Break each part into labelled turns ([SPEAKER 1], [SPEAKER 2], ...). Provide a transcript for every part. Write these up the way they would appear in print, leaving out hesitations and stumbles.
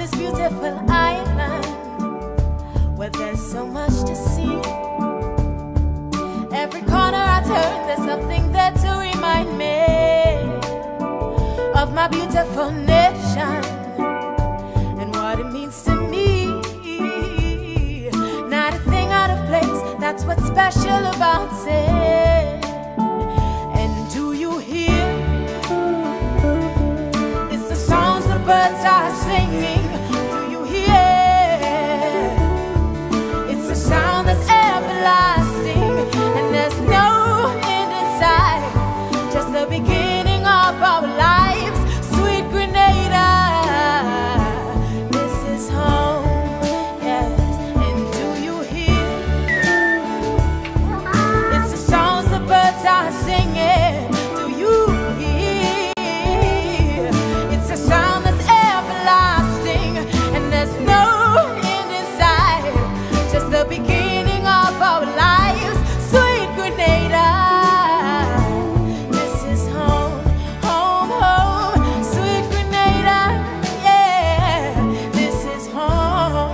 [SPEAKER 1] this beautiful island where there's so much to see. Every corner I turn, there's something there to remind me of my beautiful nation and what it means to me. Not a thing out of place, that's what's special about it. And do you hear? It's the songs the birds are singing. Do you hear? It's a sound that's everlasting, and there's no end in sight, just the beginning of our lives. Sweet Grenada, this is home, yes. And do you hear? It's the songs the birds are singing. Do you hear? It's a sound that's everlasting, and there's no end in sight, just the beginning of our lives. Sweet Grenada, this is home, home, home. Sweet Grenada, yeah, this is home.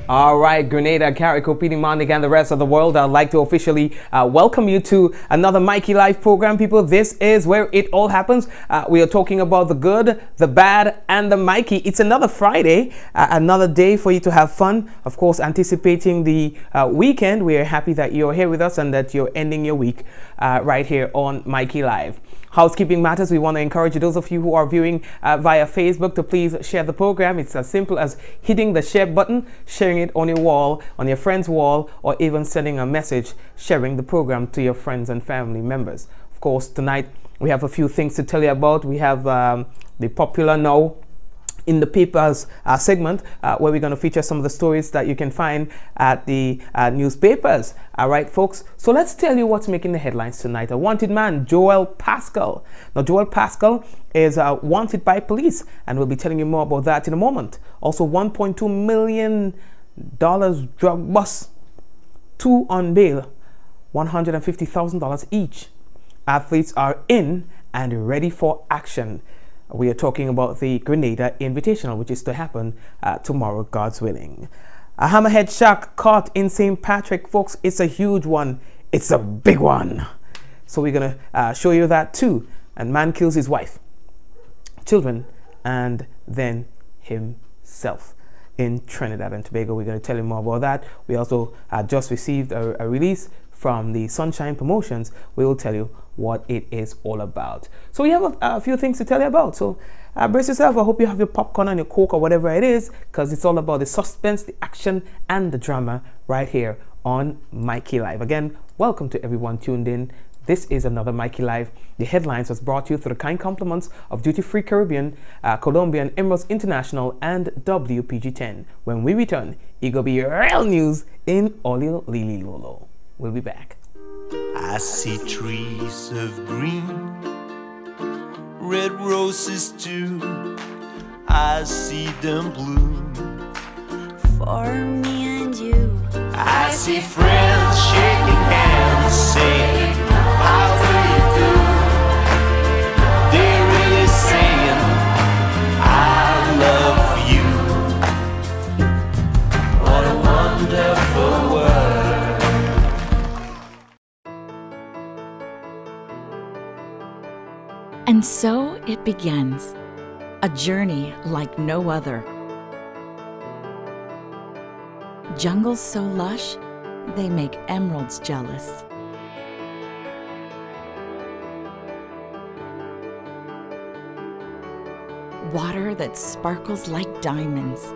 [SPEAKER 2] All right, Grenada, Carrico, Peter Mondic, and the rest of the world, I'd like to officially welcome you to another Mikey Live program, people. This is where it all happens. We are talking about the good, the bad, and the Mikey. It's another Friday, another day for you to have fun. Of course, anticipating the weekend. We are happy that you're here with us and that you're ending your week right here on Mikey Live. Housekeeping matters, we want to encourage those of you who are viewing via Facebook to please share the program. It's as simple as hitting the share button, sharing it on your wall, on your friend's wall, or even sending a message sharing the program to your friends and family members. Of course, tonight we have a few things to tell you about. We have the popular now in the papers segment where we're going to feature some of the stories that you can find at the newspapers. All right, folks. So let's tell you what's making the headlines tonight. A wanted man, Joel Pascal. Now, Joel Pascal is wanted by police, and we'll be telling you more about that in a moment. Also, $1.2 million drug bust, 2 on bail, $150,000 each. Athletes are in and ready for action. We are talking about the Grenada Invitational, which is to happen tomorrow, God's willing. A hammerhead shark caught in St. Patrick, folks. It's a huge one. It's a big one. So we're going to show you that too. And man kills his wife, children, and then himself in Trinidad and Tobago. We're going to tell you more about that. We also just received a release from the Sunshine Promotions. We will tell you what it is all about. So we have a few things to tell you about. So brace yourself. I hope you have your popcorn and your Coke or whatever it is, because it's all about the suspense, the action, and the drama right here on Mikey Live. Again, welcome to everyone tuned in This is another Mikey Live. The headlines was brought to you through the kind compliments of Duty Free Caribbean, Colombian, Emeralds International, and WPG10. When we return, it will be real news in Olio Lili Lolo. We'll be back.
[SPEAKER 3] I see trees of green, red roses too. I see them bloom
[SPEAKER 4] for me and you.
[SPEAKER 3] I see friends shaking hands, saying, how do you do? They're really saying, I love you. What a wonderful world.
[SPEAKER 4] And so it begins, a journey like no other. Jungles so lush, they make emeralds jealous. Water that sparkles like diamonds.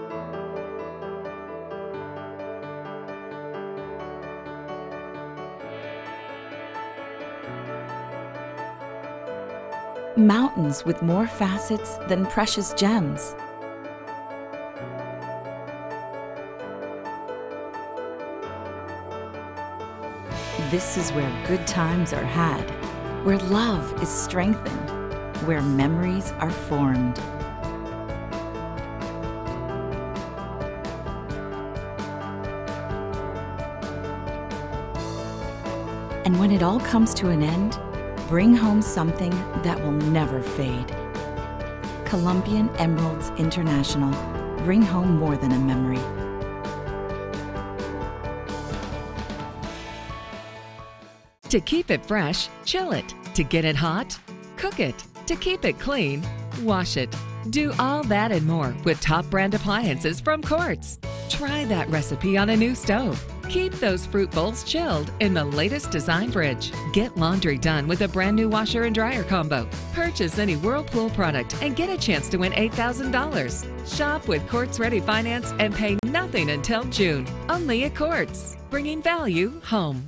[SPEAKER 4] Mountains with more facets than precious gems. This is where good times are had, where love is strengthened, where memories are formed. And when it all comes to an end, bring home something that will never fade. Colombian Emeralds International. Bring home more than a memory.
[SPEAKER 5] To keep it fresh, chill it. To get it hot, cook it. To keep it clean, wash it. Do all that and more with top brand appliances from Quartz. Try that recipe on a new stove. Keep those fruit bowls chilled in the latest design fridge. Get laundry done with a brand new washer and dryer combo. Purchase any Whirlpool product and get a chance to win $8,000. Shop with Quartz Ready Finance and pay nothing until June. Only at Quartz, bringing value home.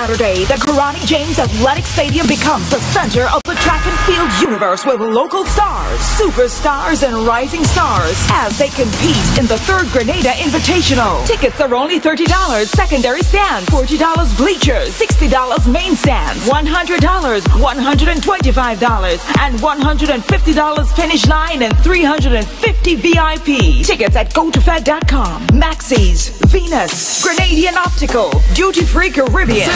[SPEAKER 6] Saturday, the Karani James Athletic Stadium becomes the center of the track and field universe with local stars, superstars, and rising stars as they compete in the 3rd Grenada Invitational. Tickets are only $30, secondary stand, $40 bleachers, $60 main stand, $100, $125, and $150 finish line, and $350 VIP. Tickets at GoToFed.com, Maxis, Venus, Grenadian Optical, Duty Free Caribbean,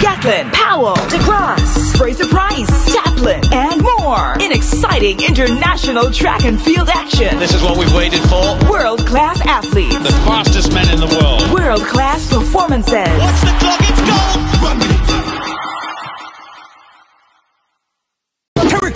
[SPEAKER 6] Gatlin, Powell, DeGrasse, Fraser Price, Chaplin, and more in exciting international track and field action.
[SPEAKER 7] This is what we've waited for.
[SPEAKER 6] World-class athletes.
[SPEAKER 7] The fastest men in the world.
[SPEAKER 6] World-class performances.
[SPEAKER 7] Watch the clock, it's goal!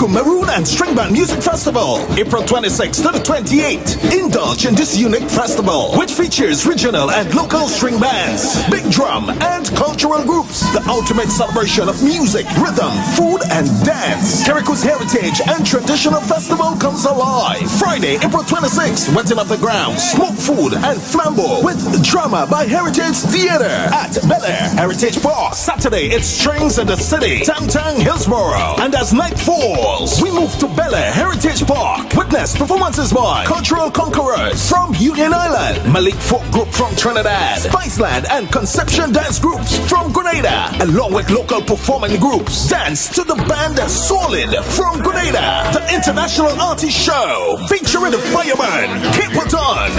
[SPEAKER 8] Maroon and String Band Music Festival, April 26th to the 28th. Indulge in this unique festival, which features regional and local string bands, big drum, and cultural groups. The ultimate celebration of music, rhythm, food, and dance. Carrico's heritage and traditional festival comes alive. Friday, April 26th, wetting of the ground, smoke food, and flambeau with drama by Heritage Theater at Bel Air Heritage Park. Saturday, it's Strings in the City, Tang Tang, Hillsborough. And as night falls, we move to Bel Air Heritage Park. Witness performances by Cultural Conquerors from Union Island, Malik Folk Group from Trinidad, Spiceland and Conception Dance Groups from Grenada, along with local performing groups. Dance to the band Solid from Grenada. The International Artist Show featuring the Fireman, Kipaton.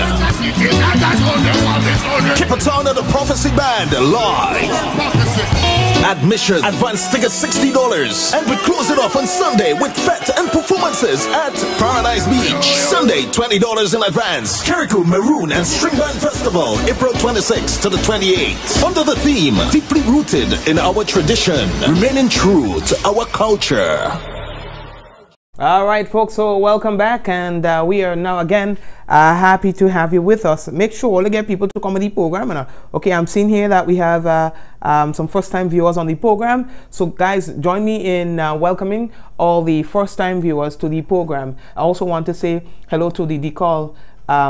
[SPEAKER 8] Kipaton and the Prophecy Band live. Admission, advance tickets $60. And we close it off on Sunday with fete and performances at Paradise Beach. Sunday, $20 in advance. Carrico Maroon and String Band Festival, April 26th to the 28th. Under the theme, deeply rooted in our tradition, remaining true to our culture.
[SPEAKER 2] All right, folks, so welcome back, and we are now again happy to have you with us. Make sure to get people to come to the program. And, okay, I'm seeing here that we have some first-time viewers on the program. So, guys, join me in welcoming all the first-time viewers to the program. I also want to say hello to the DCAL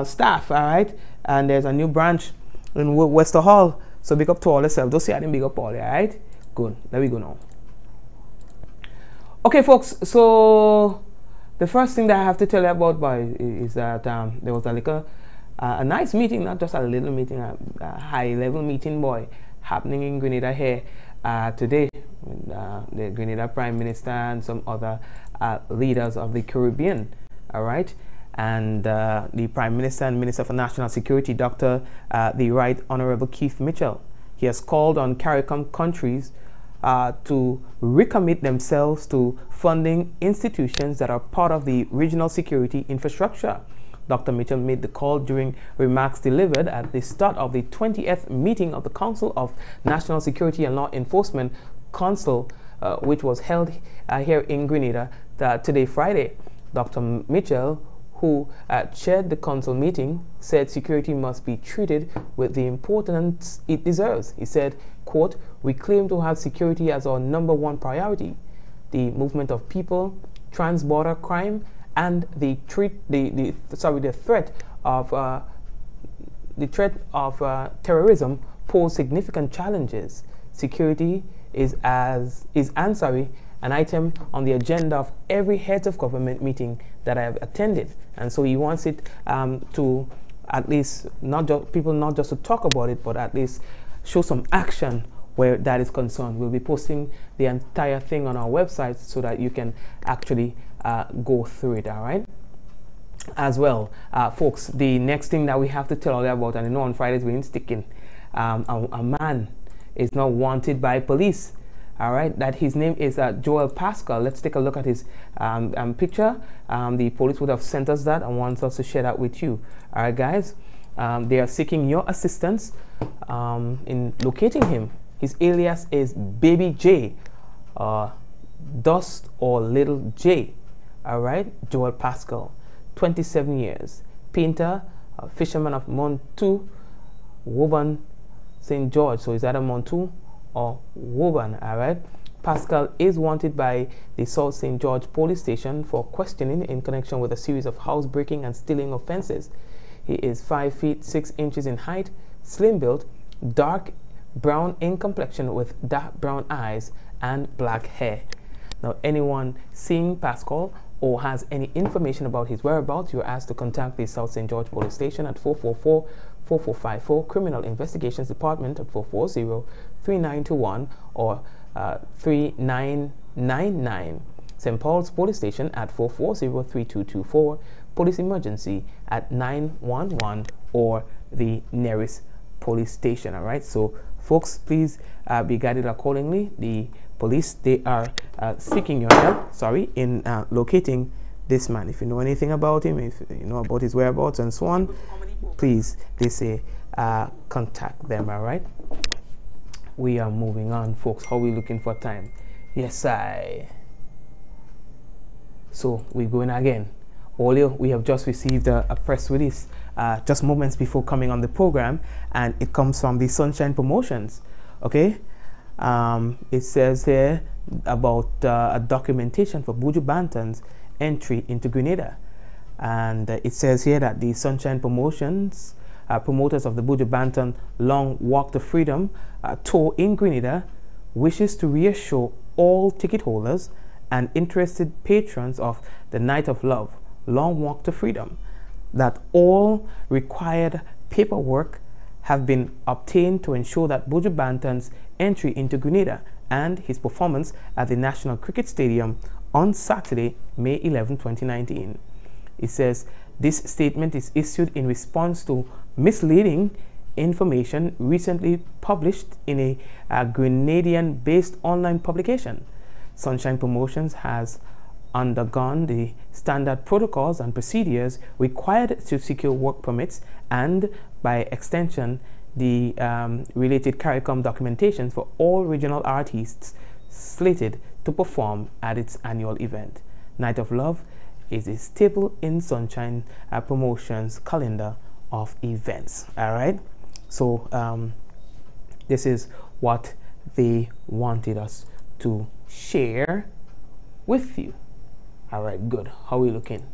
[SPEAKER 2] staff, all right? And there's a new branch in Wester Hall. So, big up to all yourself. Don't say I didn't big up all, all right? Good. There we go now. Okay, folks, so the first thing that I have to tell you about, boy, is that there was a nice meeting, not just a little meeting, a high-level meeting, boy, happening in Grenada here today with the Grenada Prime Minister and some other leaders of the Caribbean, all right? And the Prime Minister and Minister for National Security, Dr. the Right Honorable Keith Mitchell, he has called on CARICOM countries to recommit themselves to funding institutions that are part of the regional security infrastructure. Dr. Mitchell made the call during remarks delivered at the start of the 20th meeting of the Council of National Security and Law Enforcement Council, which was held here in Grenada today, Friday. Dr. Mitchell, who chaired the council meeting, said security must be treated with the importance it deserves. He said, quote, "We claim to have security as our #1 priority. The movement of people, trans-border crime, and the threat of terrorism pose significant challenges. Security is an item on the agenda of every heads of government meeting that I have attended." And so he wants it to at least not just to talk about it, but at least show some action where that is concerned. We'll be posting the entire thing on our website so that you can actually go through it, all right? As well, folks, the next thing that we have to tell you about, and I know on Fridays we're in sticking, a man is now wanted by police. All right, that his name is Joel Pascal. Let's take a look at his picture. The police would have sent us that and wants us to share that with you. All right, guys, they are seeking your assistance in locating him. His alias is Baby J, Dust or Little J. All right, Joel Pascal, 27 years, painter, fisherman of Montu, Woburn, St. George. So is that a Montu or Woburn? All right. Pascal is wanted by the South St. George police station for questioning in connection with a series of housebreaking and stealing offenses. He is 5 feet 6 inches in height, slim built, dark brown in complexion with dark brown eyes and black hair. Now, anyone seeing Pascal or has any information about his whereabouts, you're asked to contact the South St. George police station at 444-4454, Criminal Investigations Department at 440-3921 or 3999, St. Paul's police station at 440-3224, police emergency at 911 or the nearest police station. All right, so folks, please be guided accordingly. The police, they are seeking your help, in locating this man. If you know anything about him, if you know about his whereabouts and so on, please, they say, contact them. All right, we are moving on, folks. How are we looking for time? Yes, so we're going again. Earlier, we have just received a press release just moments before coming on the program, and it comes from the Sunshine Promotions. Okay, it says here about a documentation for Buju Banton's entry into Grenada, and it says here that the Sunshine Promotions, promoters of the Buju Banton Long Walk to Freedom tour in Grenada, wishes to reassure all ticket holders and interested patrons of the Night of Love Long Walk to Freedom that all required paperwork have been obtained to ensure that Buju Banton's entry into Grenada and his performance at the National Cricket Stadium on Saturday, May 11, 2019. It says this statement is issued in response to misleading information recently published in a Grenadian-based online publication. Sunshine Promotions has undergone the standard protocols and procedures required to secure work permits and, by extension, the related CARICOM documentation for all regional artists slated to perform at its annual event. Night of Love is a staple in Sunshine Promotions calendar of events. All right, so this is what they wanted us to share with you. All right, good. How are we looking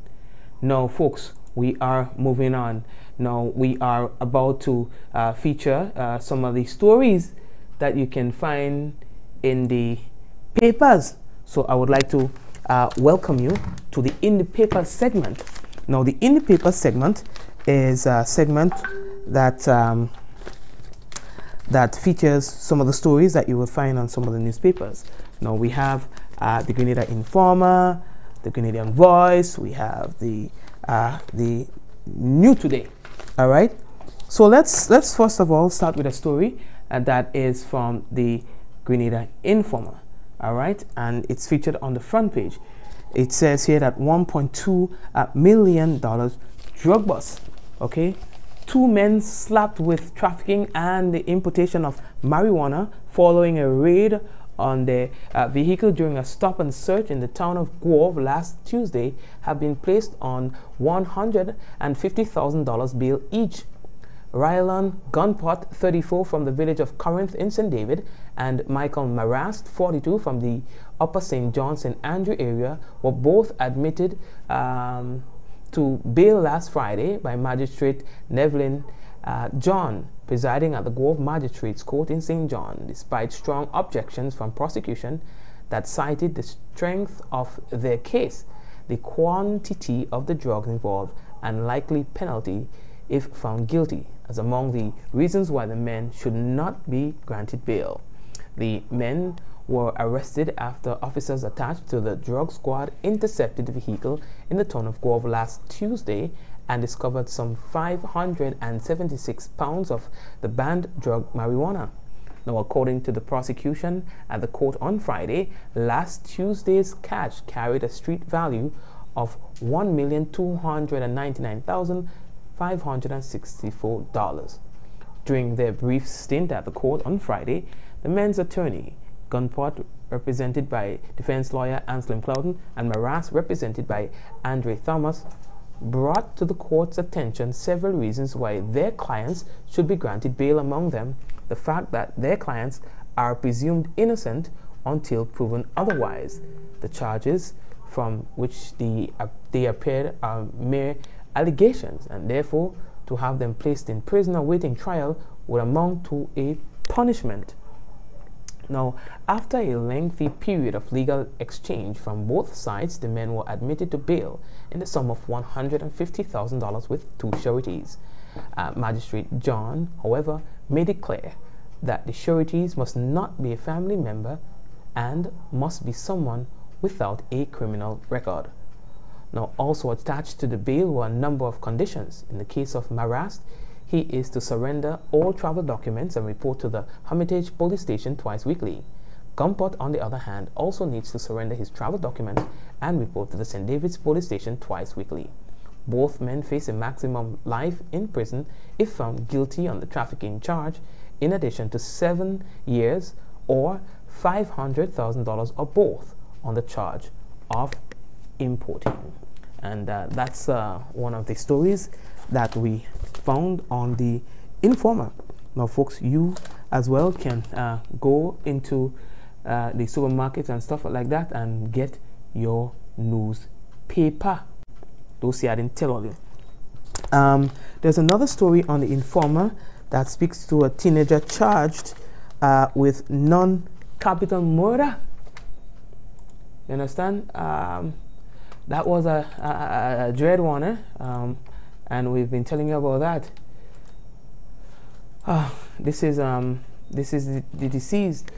[SPEAKER 2] now, folks? We are moving on. Now we are about to feature some of the stories that you can find in the papers. So I would like to welcome you to the In the Paper segment. Now the In the Paper segment is a segment that that features some of the stories that you will find on some of the newspapers. Now we have the Grenada Informer, the Grenadian Voice, we have the New Today. All right, so let's first of all start with a story that is from the Grenada Informer. All right, and it's featured on the front page. It says here that $1.2 million drug bust. Okay, 2 men slapped with trafficking and the importation of marijuana following a raid on their vehicle during a stop and search in the town of Guelph last Tuesday have been placed on $150,000 bail each. Rylan Gunpot, 34, from the village of Corinth in St. David, and Michael Marast, 42, from the Upper St. John, St. Andrew area, were both admitted to bail last Friday by Magistrate Nevlin John, presiding at the Guelph Magistrates Court in St. John, despite strong objections from prosecution that cited the strength of their case, the quantity of the drugs involved, and likely penalty if found guilty, as among the reasons why the men should not be granted bail. The men were arrested after officers attached to the drug squad intercepted the vehicle in the town of Guelph last Tuesday and discovered some 576 pounds of the banned drug marijuana. Now, according to the prosecution at the court on Friday, last Tuesday's catch carried a street value of $1,299,564. During their brief stint at the court on Friday, the men's attorney, Gunpot, represented by defense lawyer Anselm Clouden, and Maras, represented by Andre Thomas, brought to the court's attention several reasons why their clients should be granted bail, among them the fact that their clients are presumed innocent until proven otherwise. The charges from which they appeared are mere allegations, and therefore to have them placed in prison awaiting trial would amount to a punishment. Now, after a lengthy period of legal exchange from both sides, the men were admitted to bail in the sum of $150,000 with 2 sureties. Magistrate John, however, made it clear that the sureties must not be a family member and must be someone without a criminal record. Now, also attached to the bail were a number of conditions. In the case of Marast, he is to surrender all travel documents and report to the Hermitage police station twice weekly. Gumpot, on the other hand, also needs to surrender his travel documents and report to the St. David's police station twice weekly. Both men face a maximum life in prison if found guilty on the trafficking charge, in addition to 7 years or $500,000 or both on the charge of importing. And that's one of the stories that we found on the Informer. Now, folks, you as well can go into the supermarkets and stuff like that and get your newspaper. Those I didn't tell all you. There's another story on the Informer that speaks to a teenager charged with non-capital murder. You understand? That was a dread one, and we've been telling you about that. This is the deceased.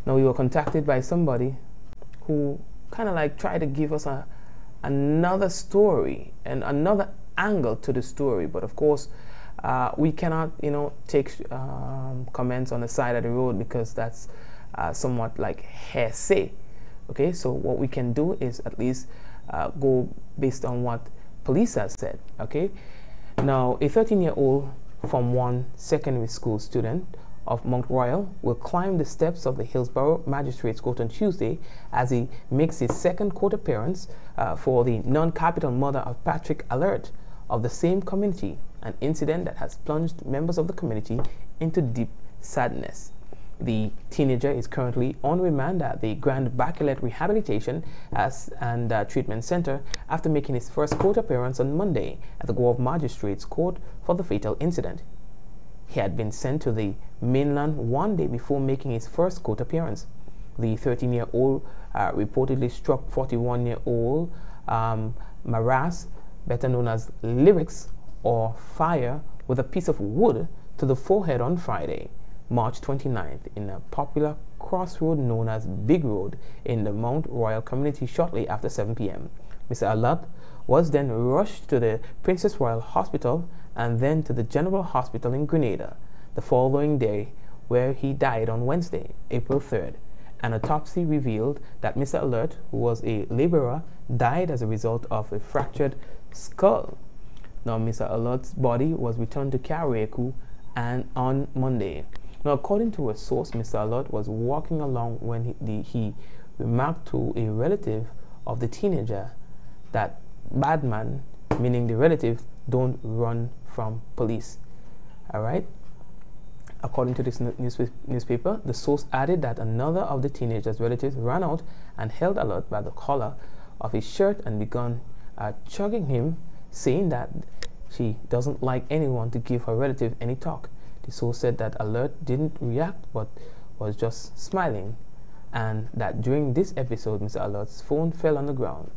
[SPEAKER 2] Now, we were contacted by somebody who kind of like tried to give us another story and another angle to the story, but of course we cannot, take comments on the side of the road because that's somewhat like hearsay. Okay, so what we can do is at least go based on what police has said. Okay, now a 13-year-old from one secondary school student of Mount Royal will climb the steps of the Hillsborough Magistrates Court on Tuesday as he makes his second court appearance for the non-capital mother of Patrick Alert of the same community, an incident that has plunged members of the community into deep sadness. The teenager is currently on remand at the Grand Bachelet Rehabilitation and Treatment Center after making his first court appearance on Monday at the Grove Magistrates Court for the fatal incident. He had been sent to the mainland one day before making his first court appearance. The 13-year-old reportedly struck 41-year-old Maras, better known as Lyrics or Fire, with a piece of wood to the forehead on Friday, March 29th, in a popular crossroad known as Big Road in the Mount Royal community shortly after 7 p.m. Mr. Alat was then rushed to the Princess Royal Hospital and then to the General Hospital in Grenada the following day, where he died on Wednesday, April 3rd. An autopsy revealed that Mr. Alert, who was a laborer, died as a result of a fractured skull. Now, Mr. Alert's body was returned to Carriacou and on Monday. Now, according to a source, Mr. Alert was walking along when he remarked to a relative of the teenager that bad man, meaning the relative, don't run from police. All right. According to this newspaper, the source added that another of the teenager's relatives ran out and held Alert by the collar of his shirt and began chugging him, saying that she doesn't like anyone to give her relative any talk. The source said that Alert didn't react but was just smiling, and that during this episode, Mr. Alert's phone fell on the ground.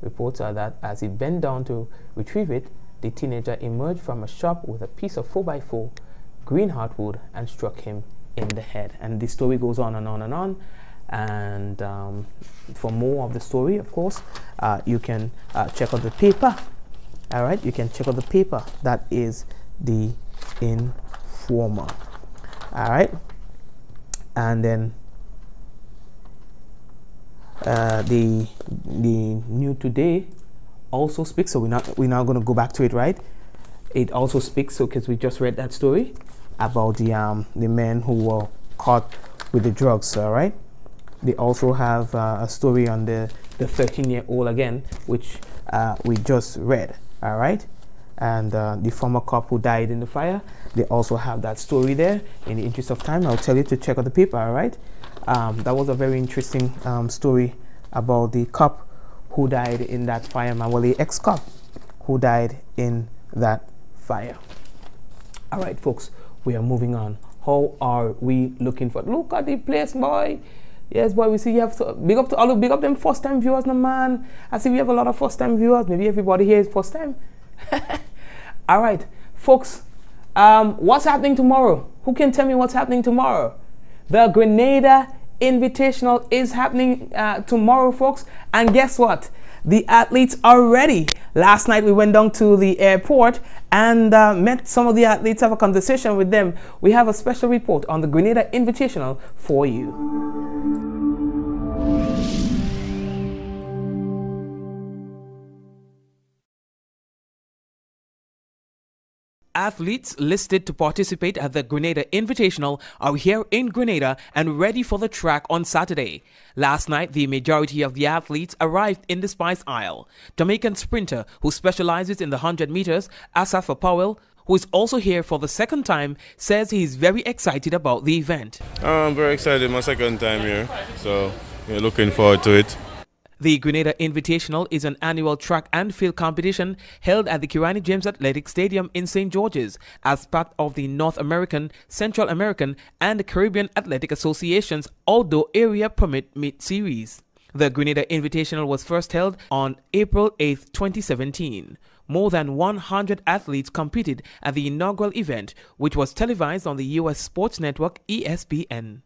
[SPEAKER 2] Reports are that as he bent down to retrieve it, the teenager emerged from a shop with a piece of 4x4 green heartwood and struck him in the head. And the story goes on and on and on. And for more of the story, of course, you can check out the paper. All right, you can check out the paper. That is the Informer. All right, and then the New Today also speaks. So we're now going to go back to it, right? It also speaks, so because we just read that story about the men who were caught with the drugs. All right. They also have a story on the 13-year-old again, which we just read. All right. And the former cop who died in the fire, they also have that story there. In the interest of time, I'll tell you to check out the paper. All right. That was a very interesting story about the cop who died in that fire, well, the ex-cop who died in that fire. All right, folks, we are moving on. How are we looking for? Look at the place, boy. Yes, boy, we see you have to big up them first-time viewers, no man. I see we have a lot of first-time viewers. Maybe everybody here is first time. All right, folks, what's happening tomorrow? Who can tell me what's happening tomorrow? The Grenada Invitational is happening tomorrow, folks. And guess what? The athletes are ready. Last night we went down to the airport and met some of the athletes, have a conversation with them. We have a special report on the Grenada Invitational for you. Athletes listed to participate at the Grenada Invitational are here in Grenada and ready for the track on Saturday. Last night, the majority of the athletes arrived in the Spice Isle. Jamaican sprinter who specializes in the 100 meters, Asaf Powell, who is also here for the second time, says he is very excited about the event.
[SPEAKER 9] I'm very excited, my second time here, so we're looking forward to it.
[SPEAKER 2] The Grenada Invitational is an annual track and field competition held at the Kirani James Athletic Stadium in St. George's as part of the North American, Central American, and the Caribbean Athletic Association's Outdoor Area Permit Meet Series. The Grenada Invitational was first held on April 8, 2017. More than 100 athletes competed at the inaugural event, which was televised on the U.S. sports network ESPN.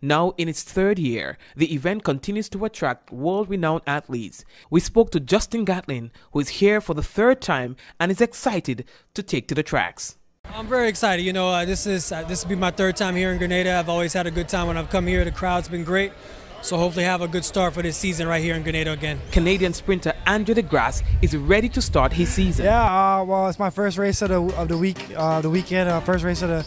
[SPEAKER 2] Now in its third year, the event continues to attract world-renowned athletes. We spoke to Justin Gatlin, who is here for the third time and is excited to take to the tracks.
[SPEAKER 10] I'm very excited. You know, this will be my third time here in Grenada. I've always had a good time when I've come here. The crowd's been great. So hopefully have a good start for this season right here in Grenada again.
[SPEAKER 2] Canadian sprinter Andrew DeGrasse is ready to start his season.
[SPEAKER 11] Yeah, well, it's my first race of the weekend, first race of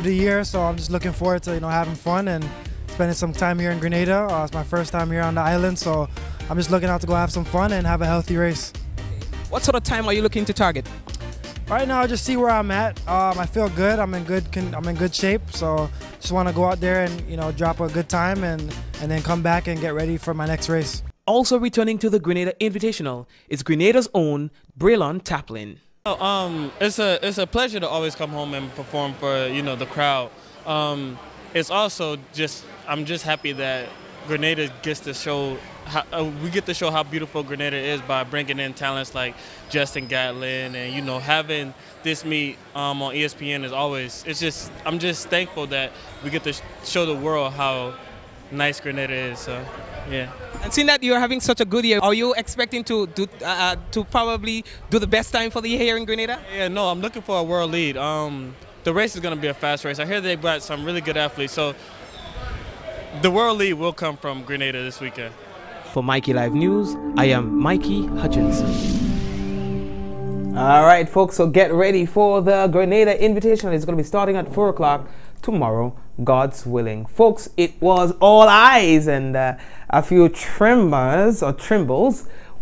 [SPEAKER 11] the year. So I'm just looking forward to having fun and spending some time here in Grenada. It's my first time here on the island, so I'm just looking out to go have some fun and have a healthy race.
[SPEAKER 2] What sort of time are you looking to target?
[SPEAKER 11] Right now, just see where I'm at. I feel good. I'm in good shape. So just want to go out there and drop a good time and then come back and get ready for my next race.
[SPEAKER 2] Also returning to the Grenada Invitational is Grenada's own Braylon Taplin.
[SPEAKER 12] It's a pleasure to always come home and perform for the crowd. It's also I'm just happy that Grenada gets to show. We get to show how beautiful Grenada is by bringing in talents like Justin Gatlin, and having this meet on ESPN is always. I'm just thankful that we get to show the world how nice Grenada is. So yeah.
[SPEAKER 2] And seeing that you're having such a good year, are you expecting to probably do the best time for the year here in Grenada?
[SPEAKER 12] Yeah, no, I'm looking for a world lead. The race is going to be a fast race. I hear they've got some really good athletes, so the world lead will come from Grenada this weekend.
[SPEAKER 2] For Mikey Live News, I am Mikey Hutchinson. All right, folks, so get ready for the Grenada Invitational. It's going to be starting at 4 o'clock tomorrow, God's willing. Folks, it was all eyes and a few trembles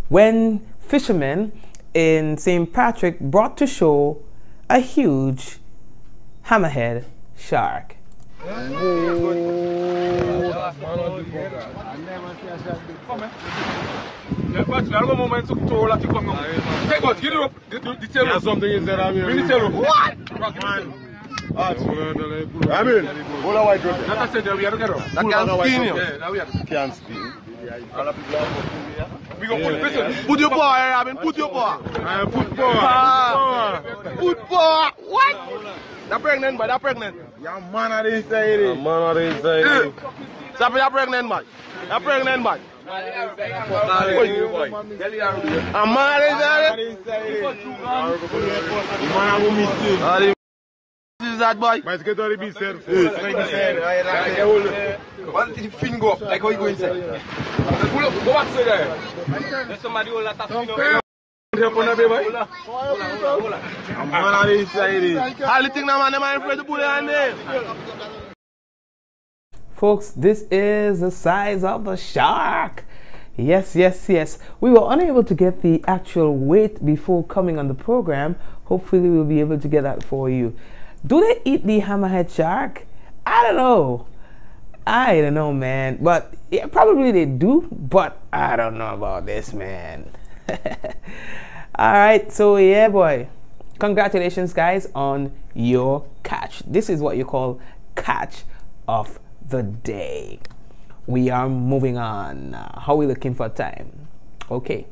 [SPEAKER 2] when fishermen in St. Patrick brought to shore a huge hammerhead shark.
[SPEAKER 3] Put your paw here, Robin. Put your paw. Put paw. What? They're pregnant, boy. They're pregnant. Your man are inside it. Man are inside it. Stop it. They're pregnant, boy. They're pregnant, boy. A man inside it. This is that boy. But get all the beast said. One fin go up. Like how you go inside. Pull up. Go back to there. There's somebody who let that fin up.
[SPEAKER 2] Folks, this is the size of the shark. Yes, yes, yes. We were unable to get the actual weight before coming on the program. Hopefully we'll be able to get that for you. Do they eat the hammerhead shark? I don't know. I don't know, man. But yeah, probably they do, but I don't know about this, man. All right, so yeah, boy, congratulations guys on your catch. This is what you call catch of the day. We are moving on. How are we looking for time? Okay,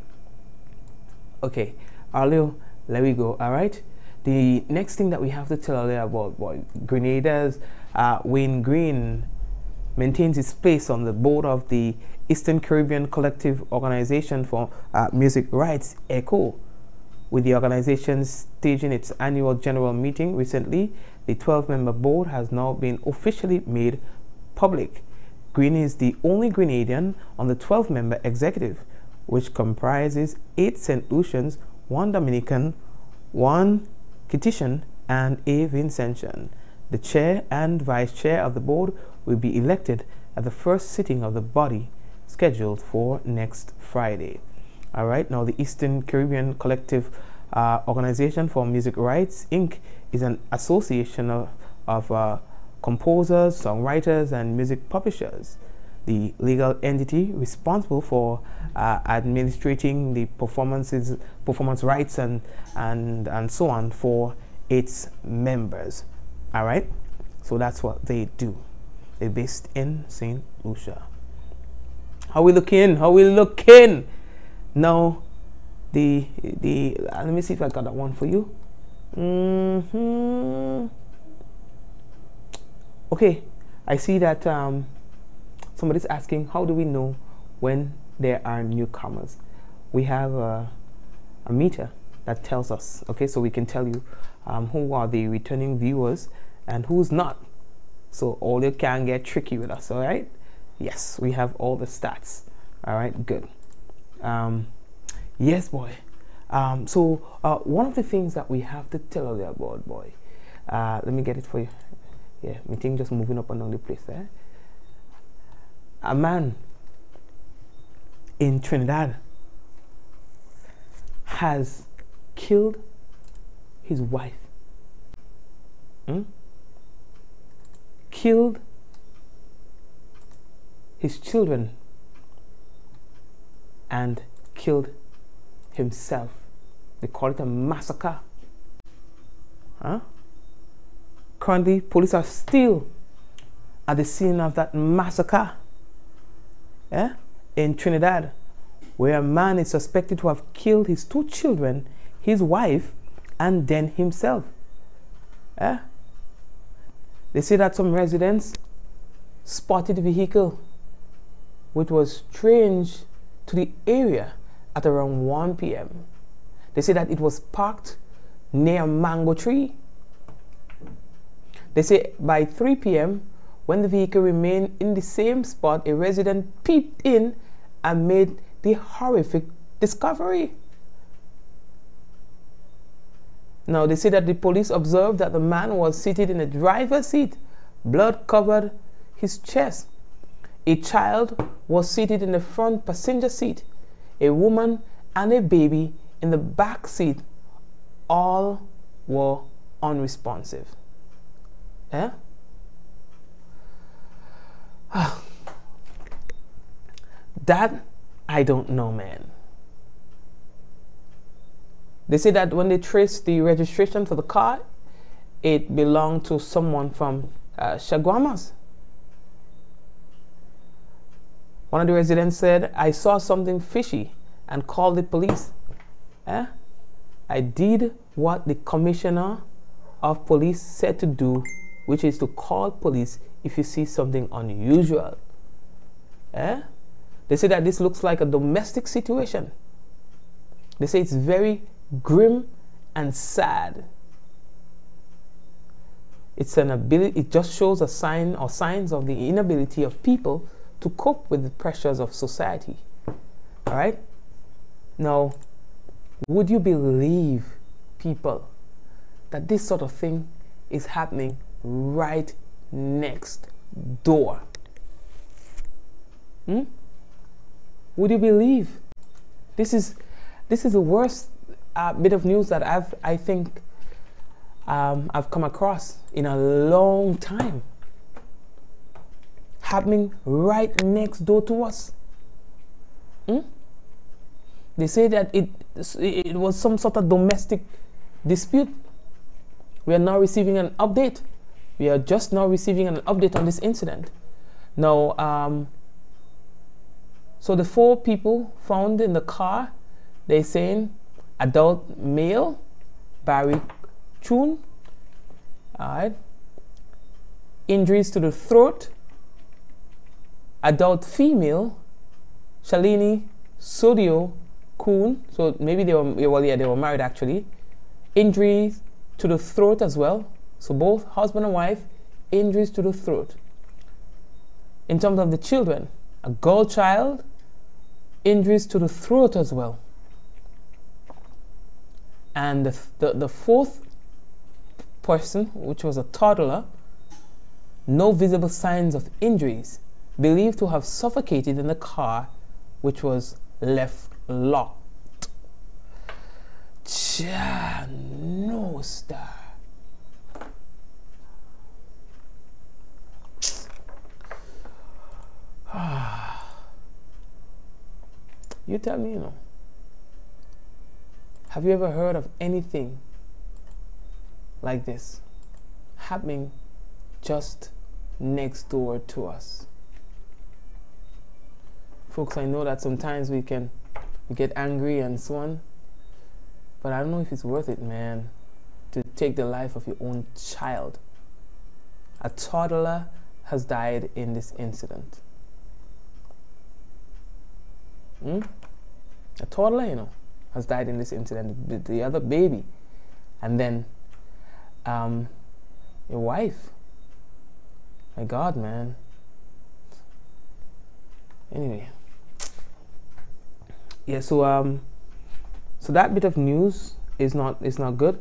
[SPEAKER 2] Arleo, let me go. All right, the next thing that we have to tell Arleo about, boy, Grenada's Wayne Green maintains his place on the board of the Eastern Caribbean Collective Organization for Music Rights, ECHO. With the organization staging its annual general meeting recently, the 12-member board has now been officially made public. Green is the only Grenadian on the 12-member executive, which comprises 8 St. Lucians, 1 Dominican, 1 Kittian, and a Vincentian. The chair and vice chair of the board will be elected at the first sitting of the body, scheduled for next Friday. All right, now the Eastern Caribbean Collective Organization for Music Rights, Inc. is an association of composers, songwriters, and music publishers. The legal entity responsible for administrating the performance rights and so on for its members. All right, so that's what they do. They're based in St. Lucia. How we looking? How we looking? Now, let me see if I got that one for you. Okay, I see that somebody's asking, how do we know when there are newcomers? We have a meter that tells us, okay, so we can tell you who are the returning viewers and who's not. So all you can get tricky with us, all right? Yes, we have all the stats. All right, good. Yes, boy. So one of the things that we have to tell you about, boy, let me get it for you. Yeah, my thing just moving up and down the place there. A man in Trinidad has killed his wife. Killed his children and killed himself. They call it a massacre. Currently, police are still at the scene of that massacre in Trinidad, where a man is suspected to have killed his 2 children, his wife, and then himself. They say that some residents spotted a vehicle which was strange to the area at around 1 p.m. They say that it was parked near a mango tree. They say by 3 p.m., when the vehicle remained in the same spot, a resident peeped in and made the horrific discovery. Now, they say that the police observed that the man was seated in the driver's seat. Blood covered his chest. A child was seated in the front passenger seat. A woman and a baby in the back seat. All were unresponsive. That, I don't know, man. They say that when they traced the registration for the car, it belonged to someone from Chaguamas. One of the residents said, "I saw something fishy and called the police. I did what the commissioner of police said to do, which is to call police if you see something unusual." They say that this looks like a domestic situation. They say it's very grim and sad. It's an ability, it just shows a sign or signs of the inability of people to cope with the pressures of society. All right? Now, would you believe, people, that this sort of thing is happening right next door? Would you believe? This is the worst bit of news that I think I've come across in a long time. Happening right next door to us. They say that it was some sort of domestic dispute. We are now receiving an update. We are just now receiving an update on this incident. Now, so the 4 people found in the car, they're saying adult male, Barry Chun, alright, injuries to the throat. Adult female, Shalini Sodio Kuhn, so maybe they were married actually. Injuries to the throat as well. So both husband and wife, injuries to the throat. In terms of the children, a girl child, injuries to the throat as well. And the 4th person, which was a toddler, no visible signs of injuries, believed to have suffocated in the car, which was left locked. No star. You tell me, have you ever heard of anything like this happening just next door to us? Folks, I know that sometimes we get angry and so on, but I don't know if it's worth it, man, to take the life of your own child. A toddler has died in this incident. A toddler, has died in this incident. The other baby, and then your wife. My God, man. Anyway, yeah. So so that bit of news is not good,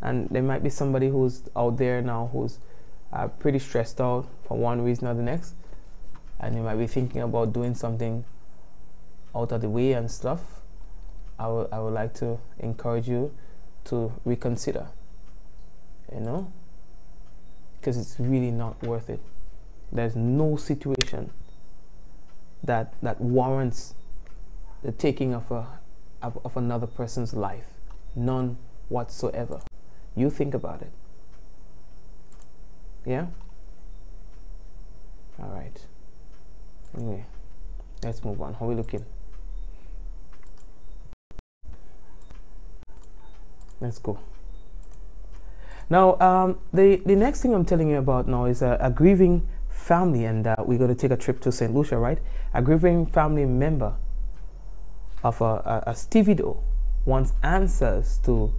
[SPEAKER 2] and there might be somebody who's out there now who's pretty stressed out for one reason or the next, and you might be thinking about doing something out of the way and stuff. I would like to encourage you to reconsider, you know, because it's really not worth it. There's no situation that warrants the taking of another person's life. None whatsoever. You think about it. Yeah? Alright. Anyway, let's move on. How are we looking? Let's go. Now, the next thing I'm telling you about now is a grieving family, and we're going to take a trip to St. Lucia, right? A grieving family member of a stevedore wants answers to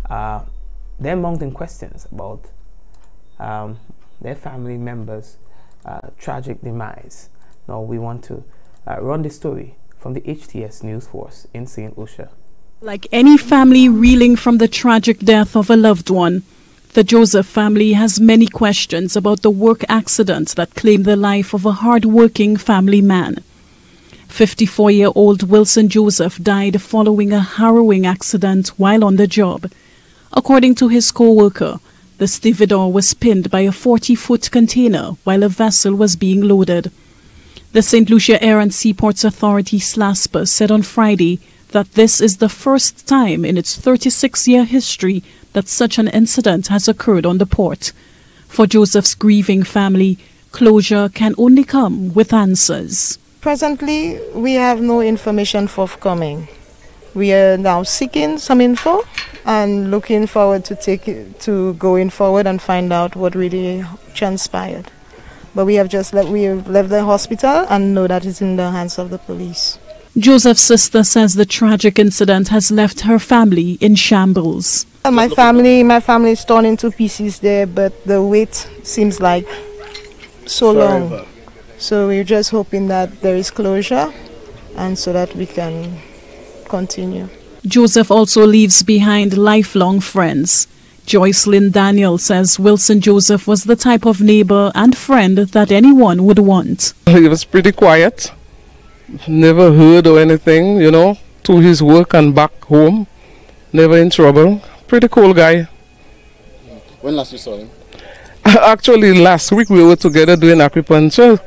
[SPEAKER 2] their mounting questions about their family members' tragic demise. Now, we want to run the story from the HTS News Force in St. Lucia.
[SPEAKER 13] Like any family reeling from the tragic death of a loved one, the Joseph family has many questions about the work accident that claimed the life of a hard-working family man. 54-year-old Wilson Joseph died following a harrowing accident while on the job. According to his co-worker, the stevedore was pinned by a 40-foot container while a vessel was being loaded. The St. Lucia Air and Seaports Authority SLASPA said on Friday that this is the first time in its 36-year history that such an incident has occurred on the port. For Joseph's grieving family, closure can only come with answers.
[SPEAKER 14] Presently, we have no information forthcoming. We are now seeking some info and looking forward to going forward and find out what really transpired. But we have left the hospital and know that it's in the hands of the police.
[SPEAKER 13] Joseph's sister says the tragic incident has left her family in shambles.
[SPEAKER 14] My family is torn into pieces there, but the wait seems like so long. So we're just hoping that there is closure, and so that we can continue.
[SPEAKER 13] Joseph also leaves behind lifelong friends. Joycelyn Daniel says Wilson Joseph was the type of neighbor and friend that anyone would want.
[SPEAKER 15] He was pretty quiet. Never heard or anything, you know, to his work and back home. Never in trouble. Pretty cool guy.
[SPEAKER 16] When last you saw him?
[SPEAKER 15] Actually, last week we were together doing acupuncture.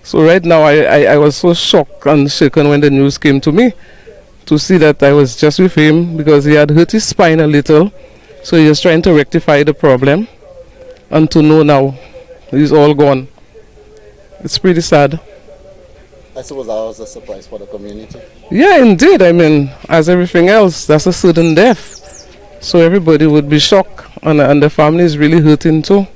[SPEAKER 15] So right now I was so shocked and shaken when the news came to me to see that I was just with him because he had hurt his spine a little. So he was trying to rectify the problem. And to know now he's all gone. It's pretty sad.
[SPEAKER 16] I suppose that was a surprise for the community.
[SPEAKER 15] Yeah, indeed. I mean, as everything else, that's a sudden death. So everybody would be shocked, and the family is really hurting too.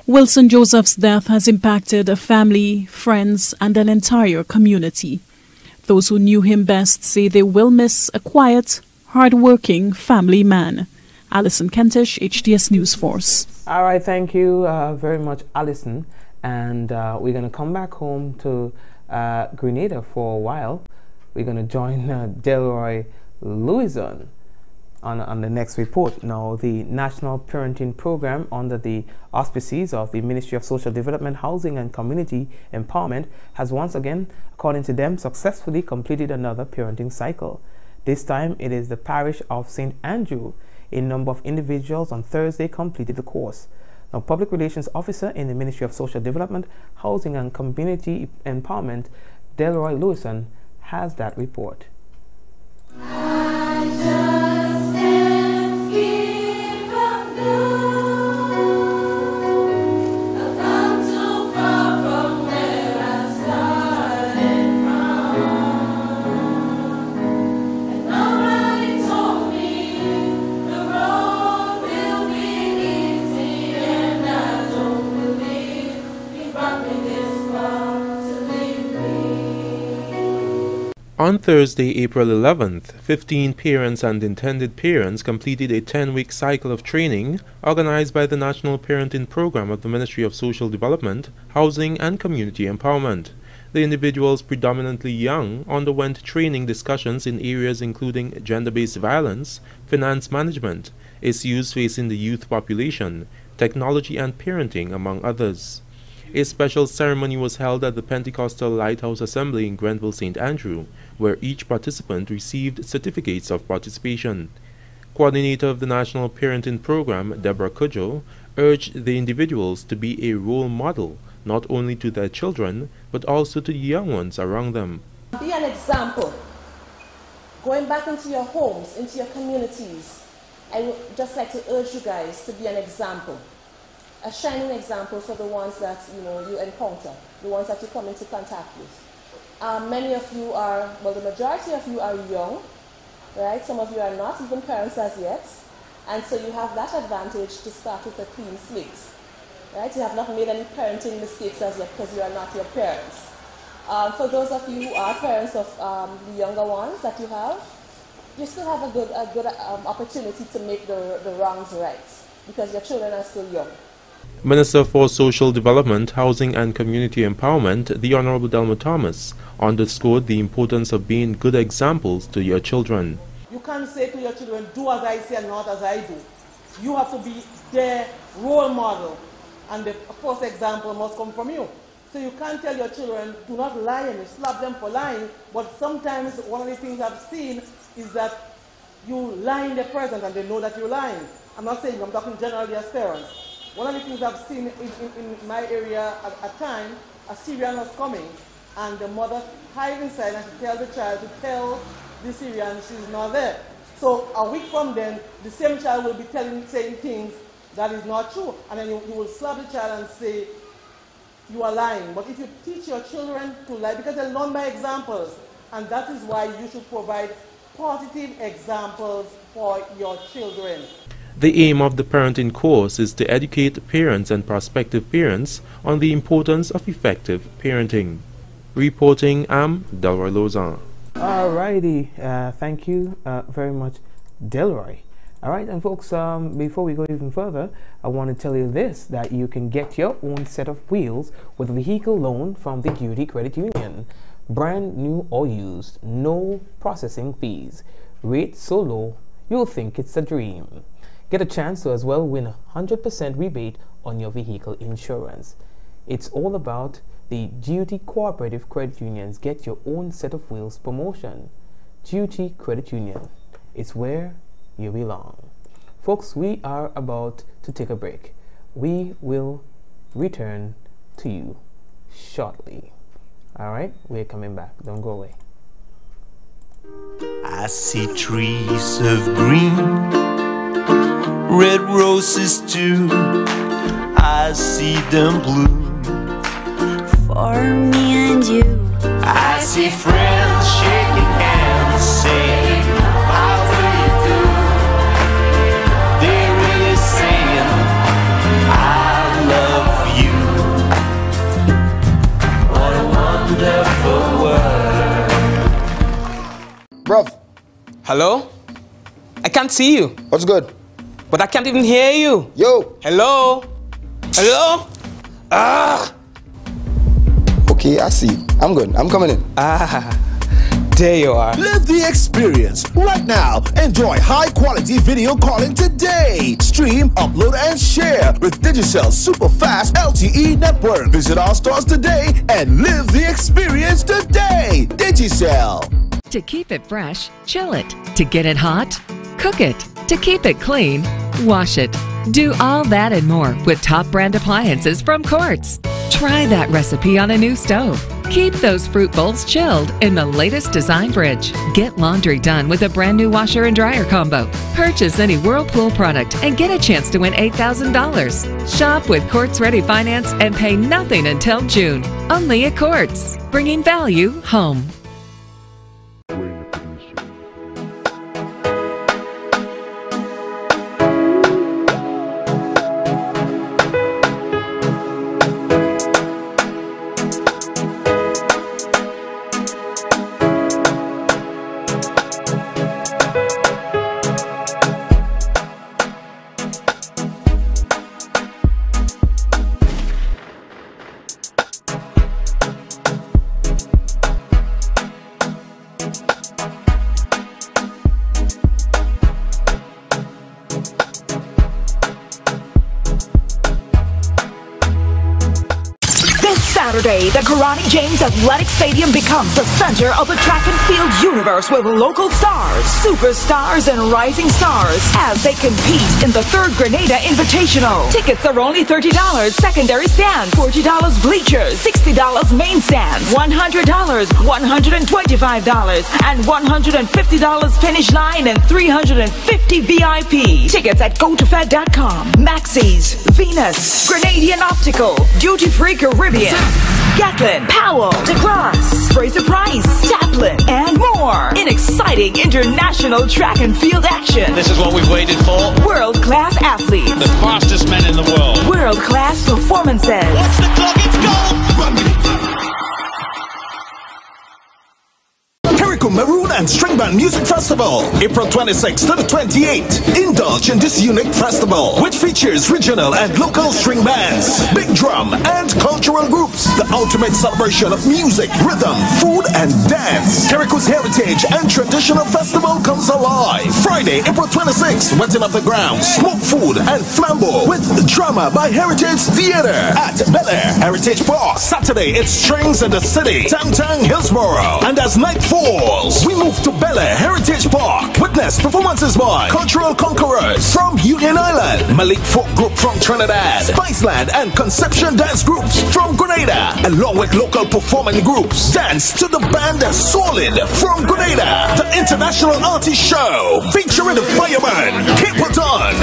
[SPEAKER 13] Wilson Joseph's death has impacted a family, friends, and an entire community. Those who knew him best say they will miss a quiet, hard-working family man. Alison Kentish, HTS News Force.
[SPEAKER 2] All right, thank you very much, Alison. And we're going to come back home to Grenada for a while. We're going to join Delroy Louison on the next report. Now, the National Parenting Program under the auspices of the Ministry of Social Development, Housing and Community Empowerment has once again, according to them, successfully completed another parenting cycle. This time it is the parish of St. Andrew. A number of individuals on Thursday completed the course. Now, Public Relations Officer in the Ministry of Social Development, Housing and Community Empowerment, Delroy Louison, has that report.
[SPEAKER 17] On Thursday, April 11th, 15 parents and intended parents completed a 10-week cycle of training organized by the National Parenting Program of the Ministry of Social Development, Housing and Community Empowerment. The individuals, predominantly young, underwent training discussions in areas including gender-based violence, finance management, issues facing the youth population, technology and parenting, among others. A special ceremony was held at the Pentecostal Lighthouse Assembly in Grenville St. Andrew, where each participant received certificates of participation. Coordinator of the National Parenting Program, Deborah Cudjoe, urged the individuals to be a role model not only to their children, but also to the young ones around them.
[SPEAKER 18] Be an example. Going back into your homes, into your communities, I would just like to urge you guys to be an example. A shining example for the ones that you encounter, the ones that you come into contact with. Many of you are, well, the majority of you are young, right? Some of you are not even parents as yet, and so you have that advantage to start with a clean slate, right? You have not made any parenting mistakes as yet because you are not your parents. For those of you who are parents of the younger ones that you have, you still have a good opportunity to make the wrongs right because your children are still young.
[SPEAKER 17] Minister for Social Development, Housing and Community Empowerment, the Honorable Delma Thomas, underscored the importance of being good examples to your children.
[SPEAKER 19] You can't say to your children, do as I say and not as I do. You have to be their role model, and the first example must come from you. So you can't tell your children, do not lie, and you slap them for lying, but sometimes one of the things I've seen is that you lie in the present and they know that you're lying. I'm not saying, I'm talking generally as parents. One of the things I've seen in my area at a time, a Syrian was coming, and the mother hides inside and she tells the child to tell the Syrian she's not there. So a week from then, the same child will be saying things that is not true, and then you will slap the child and say, you are lying. But if you teach your children to lie, because they learn by examples, and that is why you should provide positive examples for your children.
[SPEAKER 17] The aim of the parenting course is to educate parents and prospective parents on the importance of effective parenting. Reporting, I'm Delroy Lozan.
[SPEAKER 2] Alrighty, thank you very much, Delroy. Alright, and folks, before we go even further, I want to tell you this, that you can get your own set of wheels with a vehicle loan from the Duty Credit Union. Brand new or used, no processing fees. Rates so low, you'll think it's a dream. Get a chance to as well win a 100% rebate on your vehicle insurance. It's all about the Duty Cooperative Credit Union's Get Your Own Set of Wheels promotion. Duty Credit Union, it's where you belong. Folks, we are about to take a break. We will return to you shortly. Alright, we're coming back. Don't go away.
[SPEAKER 20] I see trees of green, red roses too. I see them bloom
[SPEAKER 21] for me and you.
[SPEAKER 20] I see friends shaking hands, saying, how do you do? They're really saying, I love you. What a wonderful world.
[SPEAKER 2] Bruv. Hello? I can't see you.
[SPEAKER 3] What's good?
[SPEAKER 2] But I can't even hear you.
[SPEAKER 3] Yo.
[SPEAKER 2] Hello? Hello? Ah!
[SPEAKER 3] Okay, I see. I'm good. I'm coming in.
[SPEAKER 2] Ah, there you are.
[SPEAKER 8] Live the experience right now. Enjoy high-quality video calling today. Stream, upload, and share with Digicel super fast LTE network. Visit our stores today and live the experience today. Digicel.
[SPEAKER 5] To keep it fresh, chill it. To get it hot, cook it. To keep it clean, wash it. Do all that and more with top brand appliances from Quartz. Try that recipe on a new stove. Keep those fruit bowls chilled in the latest design fridge. Get laundry done with a brand new washer and dryer combo. Purchase any Whirlpool product and get a chance to win $8,000. Shop with Quartz Ready Finance and pay nothing until June. Only at Quartz, bringing value home.
[SPEAKER 6] Saturday, the Karani James Athletic Stadium becomes the center of the track and field universe with local stars, superstars, and rising stars as they compete in the 3rd Grenada Invitational. Tickets are only $30, secondary stand, $40 bleachers, $60 main stand, $100, $125, and $150 finish line, and $350 VIP. Tickets at GoToFed.com, Maxey's, Venus, Grenadian Optical, Duty Free Caribbean, Gatlin, Powell, DeGrasse, Fraser Price, Taplin, and more in exciting international track and field action.
[SPEAKER 7] This is what we've waited for.
[SPEAKER 6] World-class athletes.
[SPEAKER 7] The fastest men in the world.
[SPEAKER 6] World-class performances.
[SPEAKER 7] Watch the clock, it's goal!
[SPEAKER 8] Carrico Maroon and String Band Music Festival, April 26th to the 28th. Indulge in this unique festival, which features regional and local string bands, big drum, and cultural groups. The ultimate celebration of music, rhythm, food, and dance. Carrico's heritage and traditional festival comes alive. Friday, April 26th, wetting up the ground, smoke food, and flambeau with drama by Heritage Theater at Bel Air Heritage Park. Saturday, it's Strings in the City, Tang Hillsborough. And as night falls, we move to Bel Air Heritage Park. Witness performances by Cultural Conquerors from Union Island, Malik Folk Group from Trinidad, Spiceland and Conception Dance Groups from Grenada, along with local performing groups. Dance to the band Solid from Grenada. The International Artist Show featuring the Fireman, Kipaton.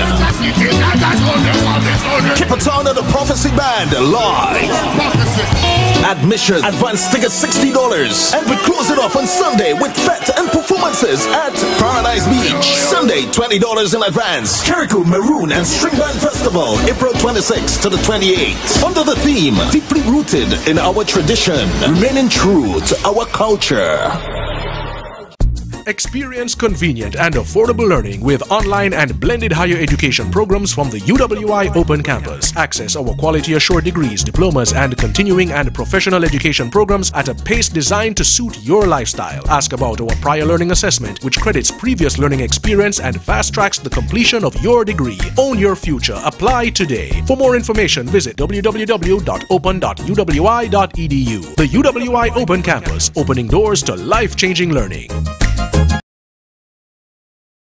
[SPEAKER 8] Kipaton and the Prophecy Band live. Admission, advance tickets $60, and we close it off on Sunday with fete and performances at Paradise Beach. Sunday, $20 in advance. Carrico Maroon and String Band Festival, April 26th to the 28th. Under the theme, deeply rooted in our tradition, remaining true to our culture.
[SPEAKER 1] Experience convenient and affordable learning with online and blended higher education programs from the UWI Open Campus. Access our quality assured degrees, diplomas, and continuing and professional education programs at a pace designed to suit your lifestyle. Ask about our prior learning assessment, which credits previous learning experience and fast tracks the completion of your degree. Own your future. Apply today. For more information, visit www.open.uwi.edu. The UWI Open Campus, opening doors to life-changing learning.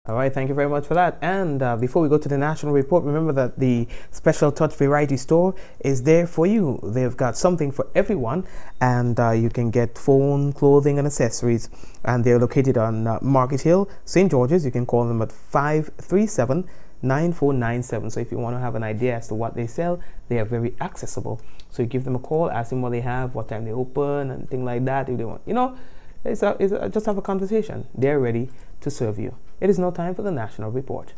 [SPEAKER 2] All right, thank you very much for that. And before we go to the national report, remember that the Special Touch Variety Store is there for you. They've got something for everyone, and you can get phone, clothing, and accessories. And they're located on Market Hill, St. George's. You can call them at 537-9497. So if you want to have an idea as to what they sell, they are very accessible. So you give them a call, ask them what they have, what time they open, and things like that. If they want, you know, just have a conversation. They're ready to serve you. It is now time for the national report.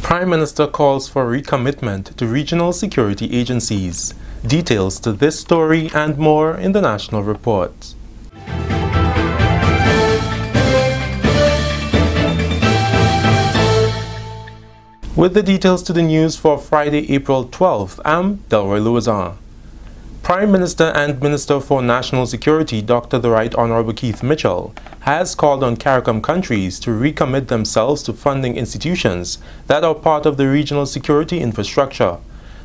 [SPEAKER 17] Prime Minister calls for recommitment to regional security agencies. Details to this story and more in the national report. With the details to the news for Friday, April 12th, I'm Delroy Louison. Prime Minister and Minister for National Security, Dr. the Right Honorable Keith Mitchell, has called on CARICOM countries to recommit themselves to funding institutions that are part of the regional security infrastructure.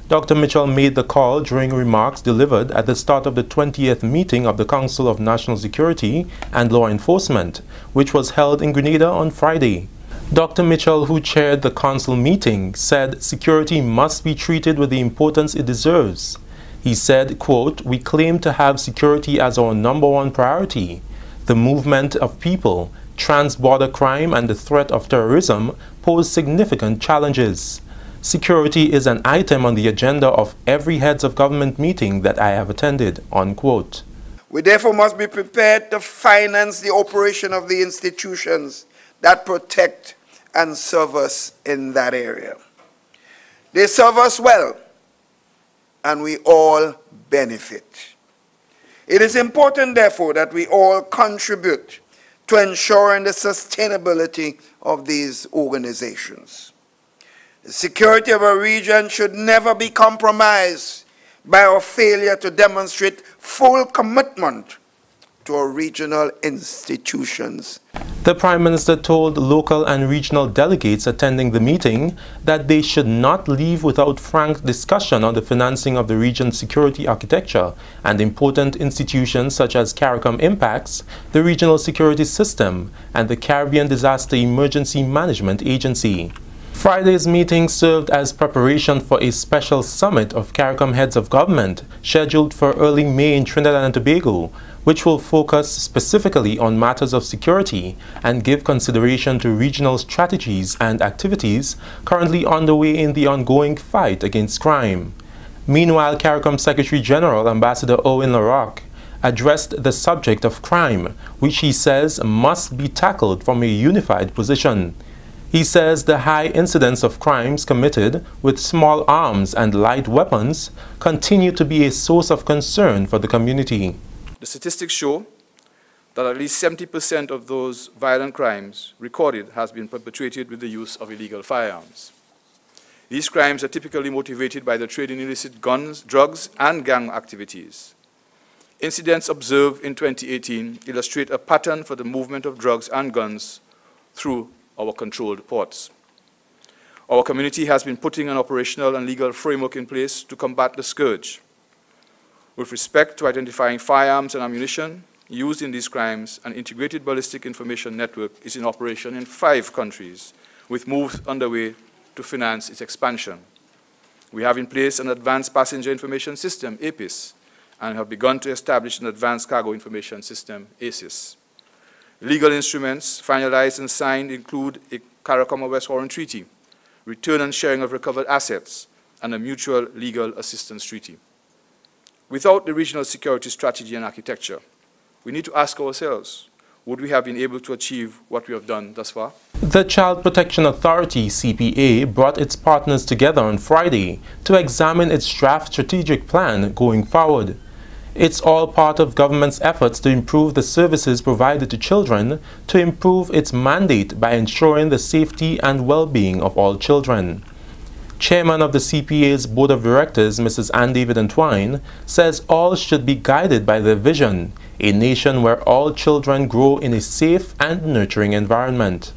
[SPEAKER 17] Dr. Mitchell made the call during remarks delivered at the start of the 20th meeting of the Council of National Security and Law Enforcement, which was held in Grenada on Friday. Dr. Mitchell, who chaired the council meeting, said security must be treated with the importance it deserves. He said, quote, "We claim to have security as our #1 priority. The movement of people, trans-border crime, and the threat of terrorism pose significant challenges. Security is an item on the agenda of every heads of government meeting that I have attended," unquote.
[SPEAKER 22] We therefore must be prepared to finance the operation of the institutions that protect and serve us in that area. They serve us well, and we all benefit. It is important, therefore, that we all contribute to ensuring the sustainability of these organizations. The security of our region should never be compromised by our failure to demonstrate full commitment to our regional institutions.
[SPEAKER 17] The Prime Minister told local and regional delegates attending the meeting that they should not leave without frank discussion on the financing of the region's security architecture and important institutions such as CARICOM Impacts, the Regional Security System, and the Caribbean Disaster Emergency Management Agency. Friday's meeting served as preparation for a special summit of CARICOM heads of government scheduled for early May in Trinidad and Tobago, which will focus specifically on matters of security and give consideration to regional strategies and activities currently underway in the ongoing fight against crime. Meanwhile, CARICOM Secretary General Ambassador Owen Larocque addressed the subject of crime, which he says must be tackled from a unified position. He says the high incidence of crimes committed with small arms and light weapons continue to be a source of concern for the community.
[SPEAKER 4] The statistics show that at least 70% of those violent crimes recorded has been perpetrated with the use of illegal firearms. These crimes are typically motivated by the trade in illicit guns, drugs, and gang activities. Incidents observed in 2018 illustrate a pattern for the movement of drugs and guns through our controlled ports. Our community has been putting an operational and legal framework in place to combat the scourge. With respect to identifying firearms and ammunition used in these crimes, an integrated ballistic information network is in operation in 5 countries, with moves underway to finance its expansion. We have in place an Advanced Passenger Information System, APIS, and have begun to establish an Advanced Cargo Information System, ACIS. Legal instruments finalized and signed include a CARICOM West Orange Treaty, return and sharing of recovered assets, and a mutual legal assistance treaty. Without the regional security strategy and architecture, we need to ask ourselves, would we have been able to achieve what we have done thus far?
[SPEAKER 17] The Child Protection Authority, CPA, brought its partners together on Friday to examine its draft strategic plan going forward. It's all part of government's efforts to improve the services provided to children, to improve its mandate by ensuring the safety and well-being of all children. Chairman of the CPA's Board of Directors, Mrs. Ann David Entwine, says all should be guided by their vision, a nation where all children grow in a safe and nurturing environment.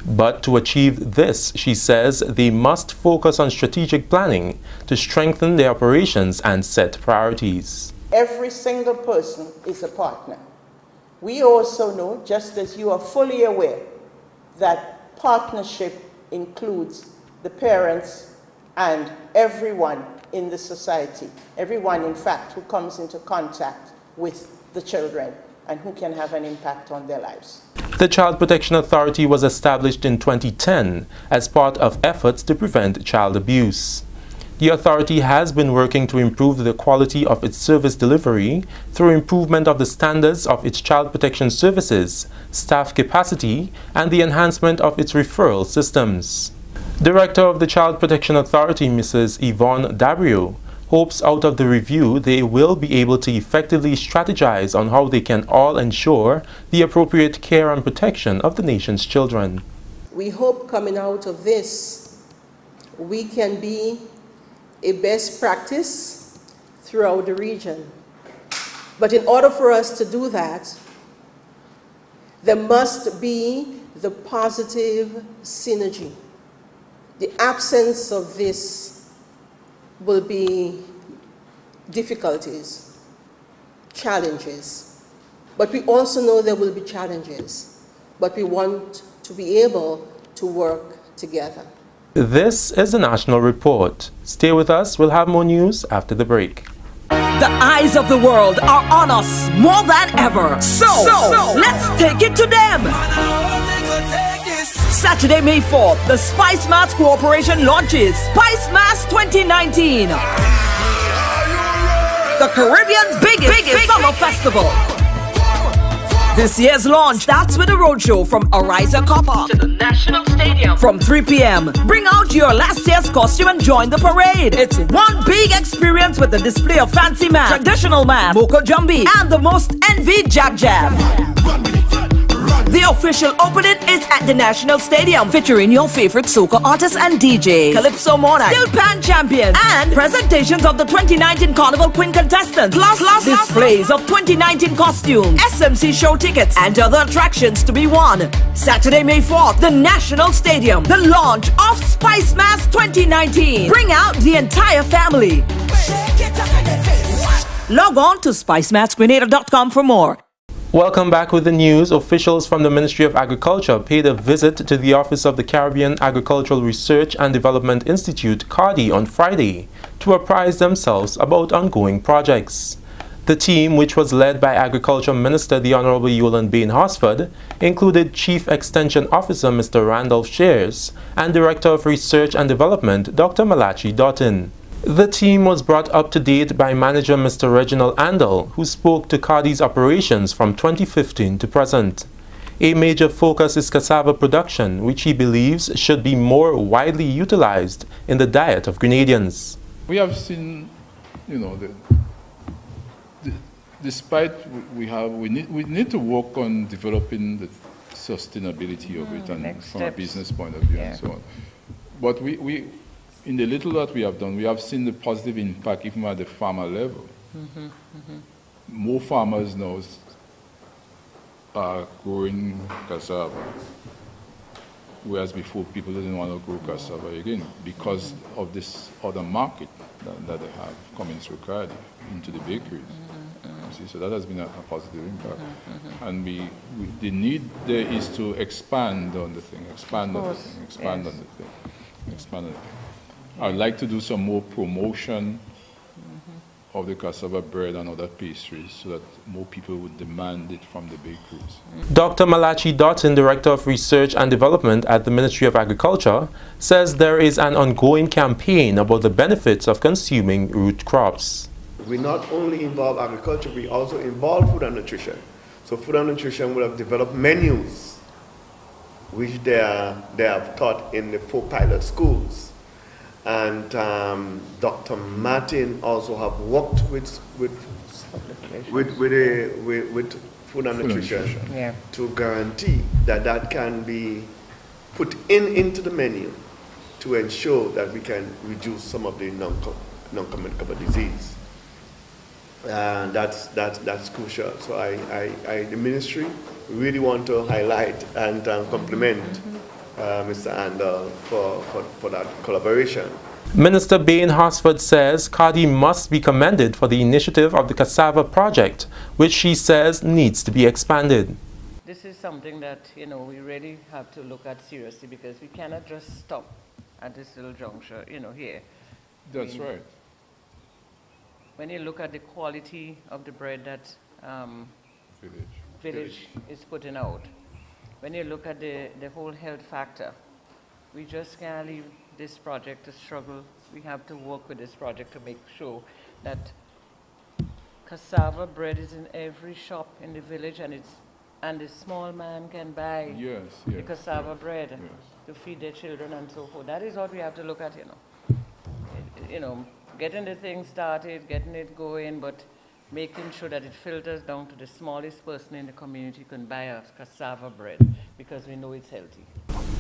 [SPEAKER 17] But to achieve this, she says, they must focus on strategic planning to strengthen their operations and set priorities.
[SPEAKER 9] Every single person is a partner. We also know, just as you are fully aware, that partnership includes the parents and everyone in the society, everyone, in fact, who comes into contact with the children and who can have an impact on their lives.
[SPEAKER 17] The Child Protection Authority was established in 2010 as part of efforts to prevent child abuse. The authority has been working to improve the quality of its service delivery through improvement of the standards of its child protection services, staff capacity, and the enhancement of its referral systems. Director of the Child Protection Authority, Mrs. Yvonne Dabrio, hopes out of the review they will be able to effectively strategize on how they can all ensure the appropriate care and protection of the nation's children.
[SPEAKER 23] We hope coming out of this, we can be a best practice throughout the region. But in order for us to do that, there must be the positive synergy. The absence of this will be difficulties, challenges. But we also know there will be challenges, but we want to be able to work together.
[SPEAKER 17] This is the National Report. Stay with us, we'll have more news after the break.
[SPEAKER 6] The eyes of the world are on us more than ever. So let's take it to them. Saturday, May 4th, the Spice Mass Corporation launches Spice Mass 2019. The Caribbean's biggest summer festival. This year's launch starts with a roadshow from Ariza Copper to the National Stadium. from 3 p.m. Bring out your last year's costume and join the parade. It's one big experience with a display of fancy man, traditional man, Moko Jumbi, and the most envied Jab Jab. The official opening is at the National Stadium, featuring your favorite soca artists and DJ, Calypso Monarch, Steel Pan champions, and presentations of the 2019 Carnival Queen contestants, plus displays of 2019 costumes, SMC show tickets, and other attractions to be won. Saturday, May 4th, the National Stadium, the launch of Spice Mass 2019. Bring out the entire family. Log on to spicemassgrenada.com for more.
[SPEAKER 17] Welcome back with the news. Officials from the Ministry of Agriculture paid a visit to the office of the Caribbean Agricultural Research and Development Institute, CARDI, on Friday to apprise themselves about ongoing projects. The team, which was led by Agriculture Minister the Honorable Yolande Bain-Hosford, included Chief Extension Officer Mr. Randolph Shears and Director of Research and Development Dr. Malachi Doughton. The team was brought up to date by manager Mr. Reginald Andel, who spoke to CARDI's operations from 2015 to present. A major focus is cassava production, which he believes should be more widely utilized in the diet of Grenadians.
[SPEAKER 10] We have seen, despite we need to work on developing the sustainability of it and from a business point of view and so on. But we in the little that we have done, we have seen the positive impact even at the farmer level. More farmers now are growing cassava, whereas before people didn't want to grow cassava again because of this other market that they have coming through Cardi into the bakeries. See, so that has been a positive impact. And the need there is to expand on the thing, expand on the thing. I'd like to do some more promotion of the cassava bread and other pastries so that more people would demand it from the bakeries.
[SPEAKER 17] Dr. Malachi Doughton, Director of Research and Development at the Ministry of Agriculture, says there is an ongoing campaign about the benefits of consuming root crops.
[SPEAKER 11] We not only involve agriculture, we also involve food and nutrition. So food and nutrition will have developed menus which they have taught in the 4 pilot schools. And Dr. Martin also have worked with food and nutrition to guarantee that can be put into the menu to ensure that we can reduce some of the non-communicable disease. And that's crucial. So the ministry really want to highlight and compliment Mr. Andel for that collaboration.
[SPEAKER 17] Minister Bain-Hosford says CARDI must be commended for the initiative of the Cassava Project, which she says needs to be expanded.
[SPEAKER 12] This is something that, we really have to look at seriously because we cannot just stop at this little juncture, here.
[SPEAKER 10] That's right.
[SPEAKER 12] When you look at the quality of the bread that Village is putting out, when you look at the whole health factor, we just can't leave this project to struggle. We have to work with this project to make sure that cassava bread is in every shop in the village and the small man can buy the cassava bread to feed their children and so forth. That is what we have to look at, getting the thing started, getting it going, but making sure that it filters down to the smallest person in the community who can buy a cassava bread because we know it's healthy.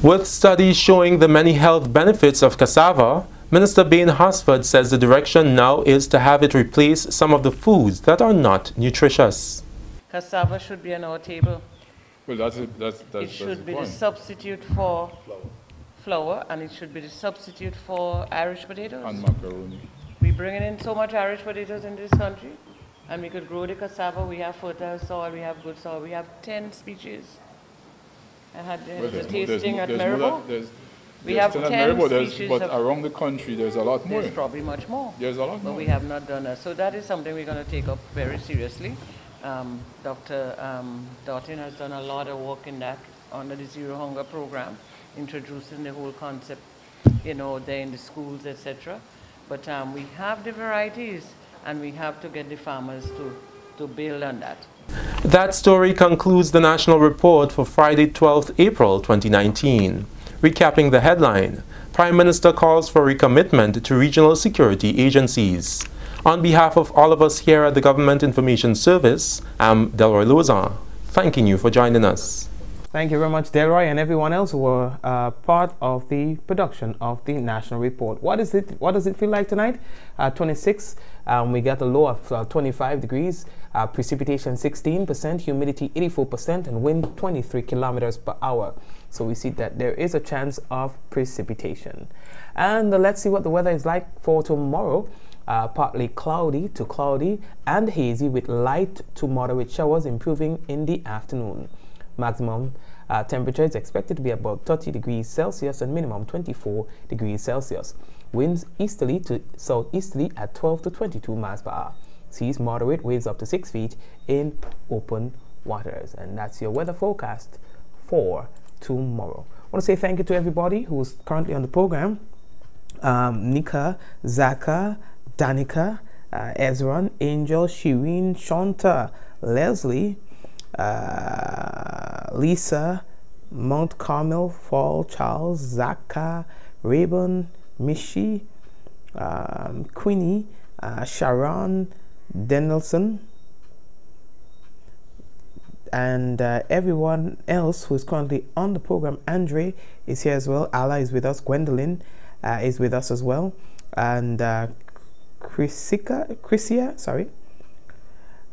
[SPEAKER 17] With studies showing the many health benefits of cassava, Minister Bain-Hosford says the direction now is to have it replace some of the foods that are not nutritious.
[SPEAKER 12] Cassava should be on our table.
[SPEAKER 10] Well,
[SPEAKER 12] it should be the substitute for flour, and it should be the substitute for Irish potatoes.
[SPEAKER 10] And macaroni.
[SPEAKER 12] We're bringing in so much Irish potatoes in this country. And we could grow the cassava. We have fertile soil, we have good soil, we have 10 species. I had the tasting at Maribor. We have 10 species.
[SPEAKER 10] But around the country, there's a lot more.
[SPEAKER 12] There's probably much more.
[SPEAKER 10] There's a lot more.
[SPEAKER 12] But we have not done that. So that is something we're going to take up very seriously. Dr. Doughton has done a lot of work in that under the Zero Hunger program, introducing the whole concept, there in the schools, etc. But we have the varieties, and we have to get the farmers to build on that.
[SPEAKER 17] That story concludes the national report for Friday, 12th April 2019. Recapping the headline, Prime Minister calls for recommitment to regional security agencies. On behalf of all of us here at the Government Information Service, I'm Delroy Lozan, thanking you for joining us.
[SPEAKER 2] Thank you very much, Delroy, and everyone else who were part of the production of the National Report. What does it feel like tonight? 26. We got a low of 25 degrees. Precipitation 16%, humidity 84%, and wind 23 kilometers per hour. So we see that there is a chance of precipitation. And let's see what the weather is like for tomorrow. Partly cloudy to cloudy and hazy with light to moderate showers, improving in the afternoon. Maximum temperature is expected to be about 30 degrees Celsius and minimum 24 degrees Celsius. Winds easterly to southeasterly at 12 to 22 miles per hour. Seas moderate, waves up to 6 feet in open waters. And that's your weather forecast for tomorrow. I want to say thank you to everybody who's currently on the program. Nika, Zaka, Danica, Ezron, Angel, Shireen, Shanta, Leslie, Lisa, Mount Carmel, Fall, Charles, Zaka, Rayburn, Mishi, Queenie, Sharon, Danielson, and everyone else who is currently on the program. Andre is here as well. Ala is with us. Gwendolyn is with us as well. And Chrisia, sorry.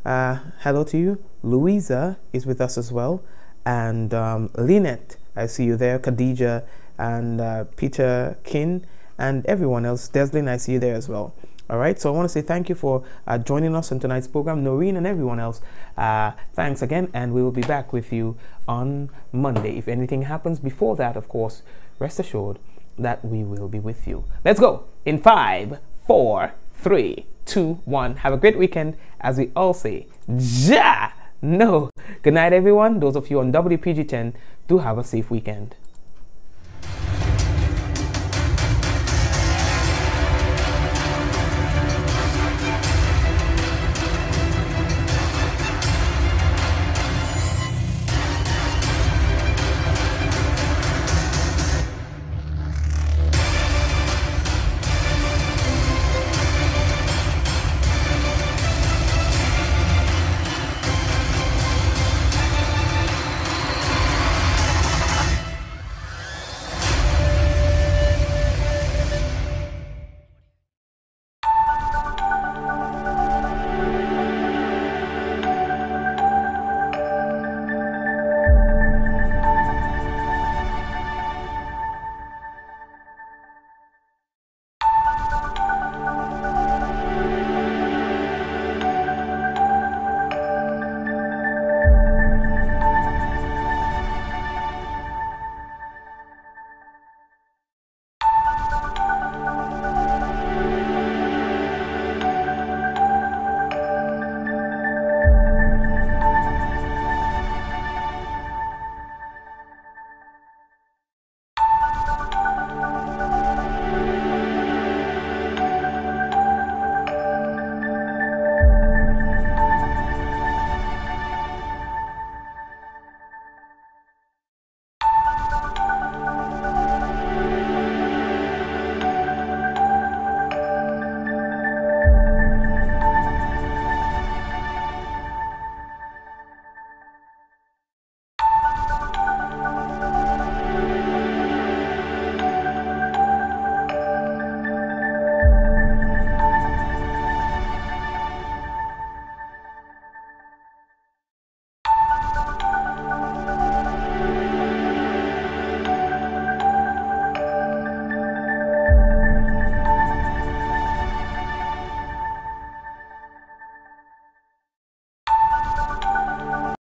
[SPEAKER 2] Hello to you. Louisa is with us as well. And Lynette, I see you there. Khadija and Peter Kin and everyone else. Deslin, I see you there as well. All right, so I want to say thank you for joining us on tonight's program. Noreen and everyone else, thanks again, and we will be back with you on Monday. If anything happens before that, of course, rest assured that we will be with you. Let's go in 5, 4, 3, 2, 1. Have a great weekend, as we all say. Ja! No. Good night, everyone. Those of you on WPG10, do have a safe weekend.